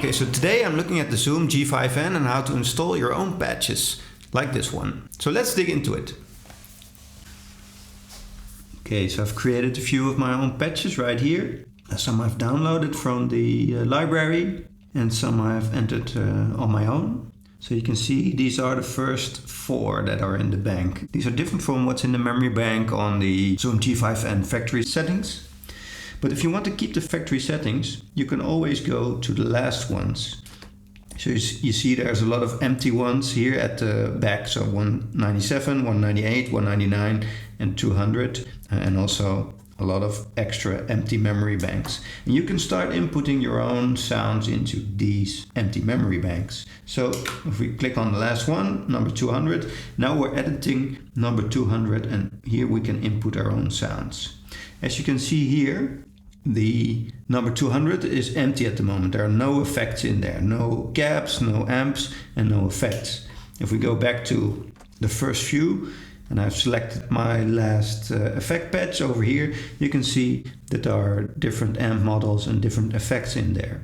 Okay, so today I'm looking at the Zoom G5N and how to install your own patches, like this one. So let's dig into it. Okay, so I've created a few of my own patches right here. Some I've downloaded from the library and some I've entered on my own. So you can see these are the first 4 that are in the bank. These are different from what's in the memory bank on the Zoom G5N factory settings. But if you want to keep the factory settings, you can always go to the last ones. So you see there's a lot of empty ones here at the back. So 197, 198, 199 and 200. And also a lot of extra empty memory banks. And you can start inputting your own sounds into these empty memory banks. So if we click on the last one, number 200, now we're editing number 200 and here we can input our own sounds. As you can see here, the number 200 is empty at the moment. There are no effects in there, no gaps, no amps and no effects. If we go back to the first few, and I've selected my last effect patch over here, you can see that there are different amp models and different effects in there.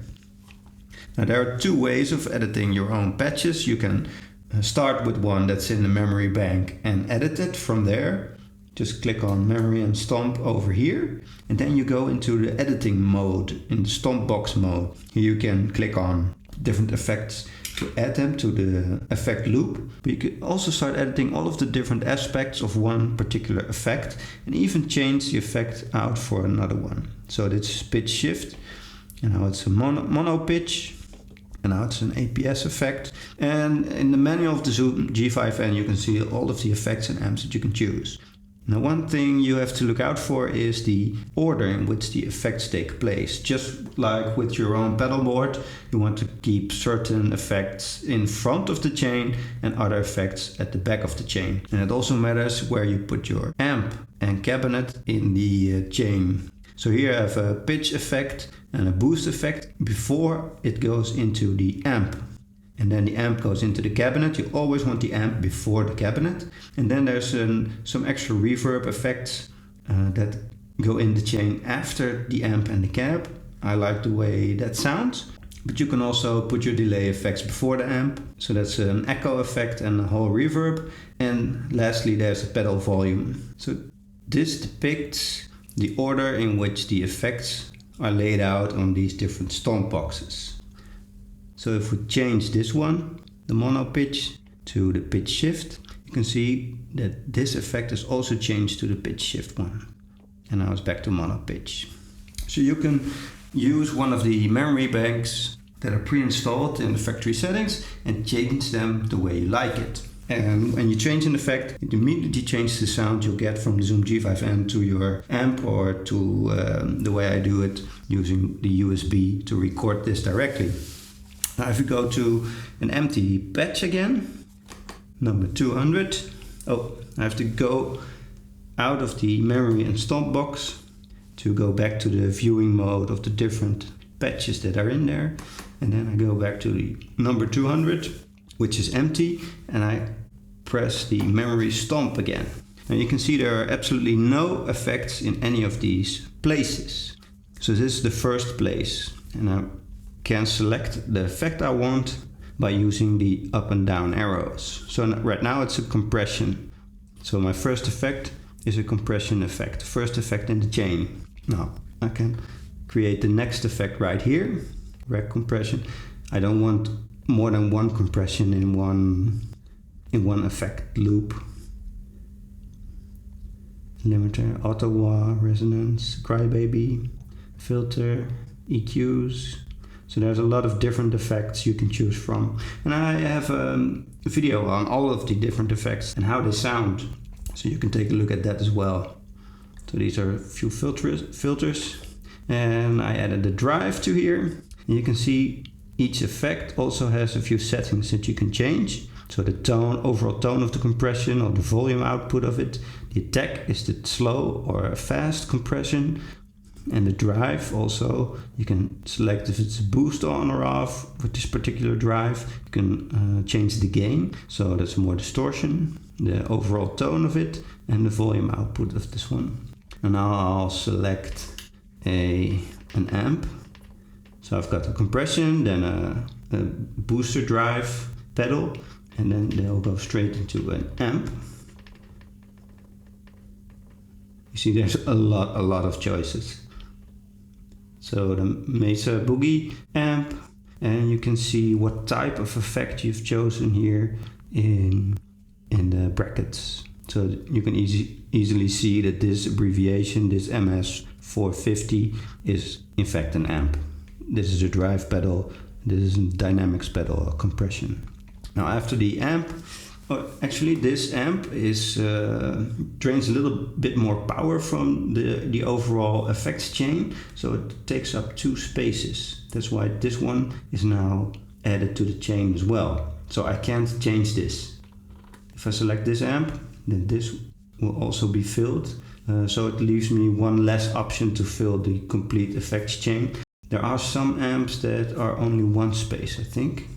Now there are 2 ways of editing your own patches. You can start with one that's in the memory bank and edit it from there. Just click on memory and stomp over here, and then you go into the editing mode, in the stomp box mode. Here you can click on different effects to add them to the effect loop, but you can also start editing all of the different aspects of one particular effect and even change the effect out for another one. So this is pitch shift, and now it's a mono pitch, and now it's an APS effect. And in the manual of the Zoom G5N you can see all of the effects and amps that you can choose. Now one thing you have to look out for is the order in which the effects take place. Just like with your own pedal board, you want to keep certain effects in front of the chain and other effects at the back of the chain. And it also matters where you put your amp and cabinet in the chain. So here I have a pitch effect and a boost effect before it goes into the amp. And then the amp goes into the cabinet. You always want the amp before the cabinet. And then there's some extra reverb effects that go in the chain after the amp and the cab. I like the way that sounds. But you can also put your delay effects before the amp. So that's an echo effect and a whole reverb. And lastly, there's a pedal volume. So this depicts the order in which the effects are laid out on these different stomp boxes. So if we change this one, the mono pitch, to the pitch shift, you can see that this effect is also changed to the pitch shift one. And now it's back to mono pitch. So you can use one of the memory banks that are pre-installed in the factory settings and change them the way you like it. And when you change an effect, it immediately changes the sound you'll get from the Zoom G5N to your amp, or to the way I do it using the USB to record this directly. Now if we go to an empty patch again, number 200, I have to go out of the memory and stomp box to go back to the viewing mode of the different patches that are in there. And then I go back to the number 200, which is empty, and I press the memory stomp again. Now you can see there are absolutely no effects in any of these places. So this is the first place, and I can select the effect I want by using the up and down arrows. So right now it's a compression. So my first effect is a compression effect, first effect in the chain. Now I can create the next effect right here, rack compression. I don't want more than one compression in one effect loop. Limiter, auto wah, resonance, crybaby, filter, EQs. So there's a lot of different effects you can choose from. And I have a video on all of the different effects and how they sound. So you can take a look at that as well. So these are a few filters. And I added a drive to here. And you can see each effect also has a few settings that you can change. So the tone, overall tone of the compression, or the volume output of it. The attack is the slow or a fast compression. And the drive also, you can select if it's a boost on or off with this particular drive. You can change the gain, so that's more distortion, the overall tone of it, and the volume output of this one. And now I'll select an amp So I've got a compression, then a booster drive pedal, and then they'll go straight into an amp. You see there's a lot of choices. So the Mesa Boogie amp, and you can see what type of effect you've chosen here in the brackets. So you can easily see that this abbreviation, this MS450, is in fact an amp. This is a drive pedal, this is a dynamics pedal, a compression. Now after the amp, actually this amp is drains a little bit more power from the overall effects chain, so it takes up 2 spaces. That's why this one is now added to the chain as well. So I can't change this. If I select this amp, then this will also be filled. So it leaves me one less option to fill the complete effects chain. There are some amps that are only 1 space, I think.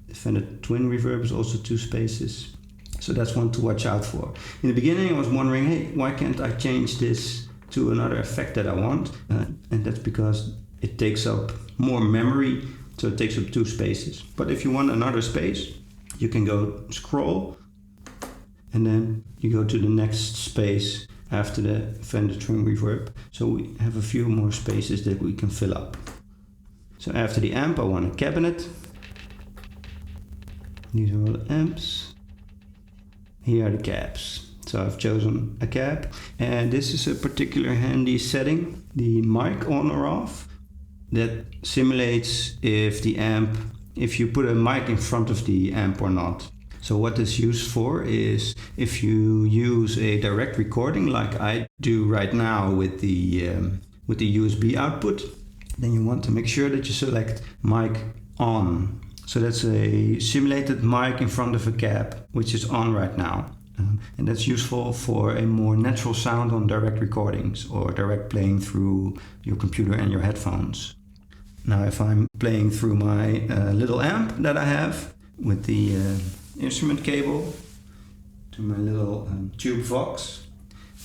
The Fender Twin Reverb is also 2 spaces. So that's one to watch out for. In the beginning I was wondering, hey, why can't I change this to another effect that I want? And that's because it takes up more memory, so it takes up 2 spaces. But if you want another space, you can go scroll, and then you go to the next space after the Fender Twin Reverb. So we have a few more spaces that we can fill up. So after the amp, I want a cabinet. These are all the amps. Here are the cabs. So I've chosen a cab, and this is a particular handy setting, the mic on or off, that simulates if you put a mic in front of the amp or not. So what this is used for is if you use a direct recording like I do right now with the USB output, then you want to make sure that you select mic on. So that's a simulated mic in front of a cab, which is on right now. And that's useful for a more natural sound on direct recordings or direct playing through your computer and your headphones. Now if I'm playing through my little amp that I have with the instrument cable to my little tube Vox,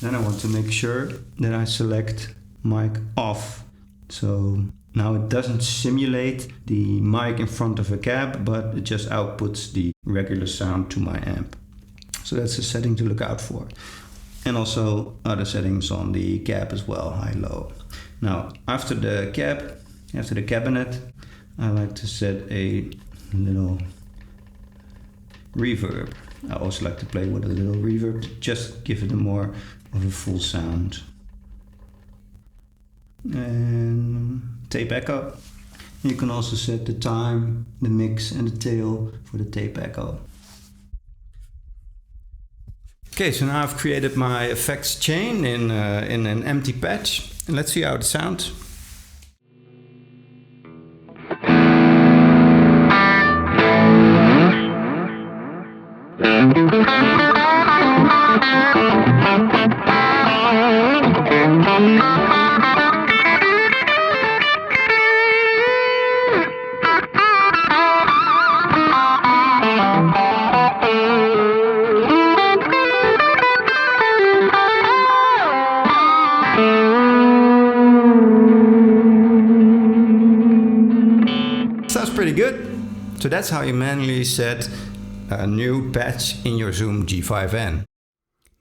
then I want to make sure that I select mic off. So now it doesn't simulate the mic in front of a cab, but it just outputs the regular sound to my amp. So that's a setting to look out for. And also other settings on the cab as well, high, low. Now after the cabinet, I like to set a little reverb. I also like to play with a little reverb to just give it a more of a full sound. And tape echo. You can also set the time, the mix and the tail for the tape echo. Okay, so now I've created my effects chain in an empty patch, and let's see how it sounds. Sounds pretty good. So that's how you manually set a new patch in your Zoom G5N.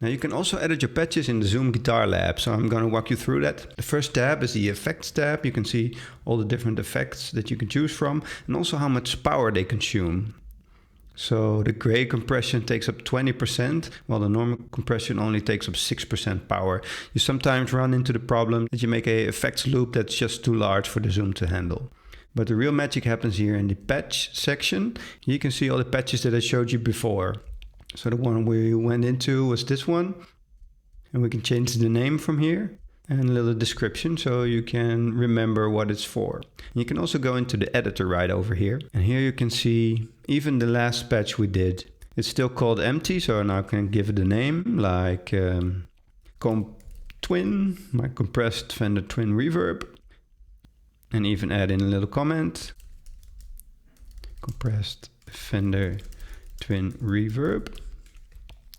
Now you can also edit your patches in the Zoom GuitarLab, so I'm going to walk you through that. The first tab is the Effects tab. You can see all the different effects that you can choose from and also how much power they consume. So the gray compression takes up 20%, while the normal compression only takes up 6% power. You sometimes run into the problem that you make an effects loop that's just too large for the Zoom to handle. But the real magic happens here in the patch section. You can see all the patches that I showed you before. So the one we went into was this one. And we can change the name from here and a little description so you can remember what it's for. And you can also go into the editor right over here. And here you can see even the last patch we did. It's still called empty, so now I can give it a name like Comp Twin, my compressed Fender Twin Reverb. And even add in a little comment. Compressed Fender Twin Reverb.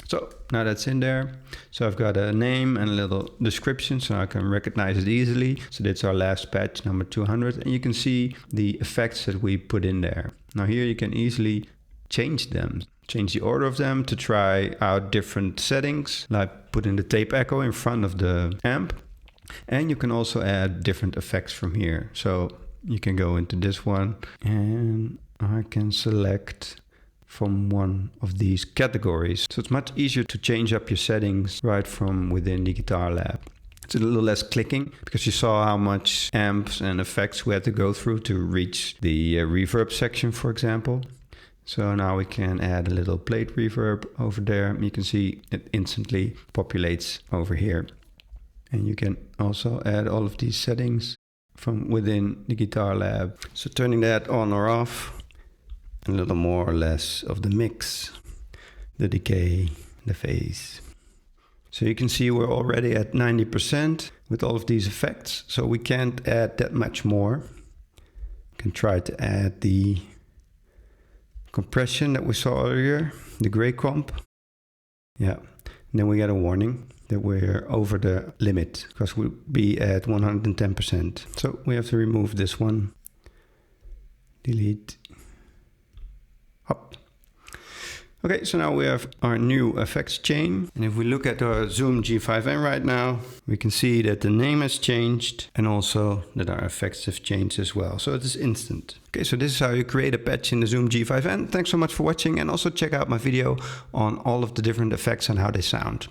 So now that's in there. So I've got a name and a little description so I can recognize it easily. So that's our last patch, number 200. And you can see the effects that we put in there. Now here you can easily change them. Change the order of them to try out different settings, like put in the tape echo in front of the amp. And you can also add different effects from here. So you can go into this one and I can select from one of these categories. So it's much easier to change up your settings right from within the GuitarLab. It's a little less clicking because you saw how much amps and effects we had to go through to reach the reverb section, for example. So now we can add a little plate reverb over there. You can see it instantly populates over here. And you can also add all of these settings from within the GuitarLab. So turning that on or off, a little more or less of the mix, the decay, the phase. So you can see we're already at 90% with all of these effects. So we can't add that much more. We can try to add the compression that we saw earlier, the gray comp. Yeah, and then we get a warning that we're over the limit because we'll be at 110%. So we have to remove this one. Delete. Up. Okay, so now we have our new effects chain. And if we look at our Zoom G5N right now, we can see that the name has changed and also that our effects have changed as well. So it is instant. Okay, so this is how you create a patch in the Zoom G5N. Thanks so much for watching, and also check out my video on all of the different effects and how they sound.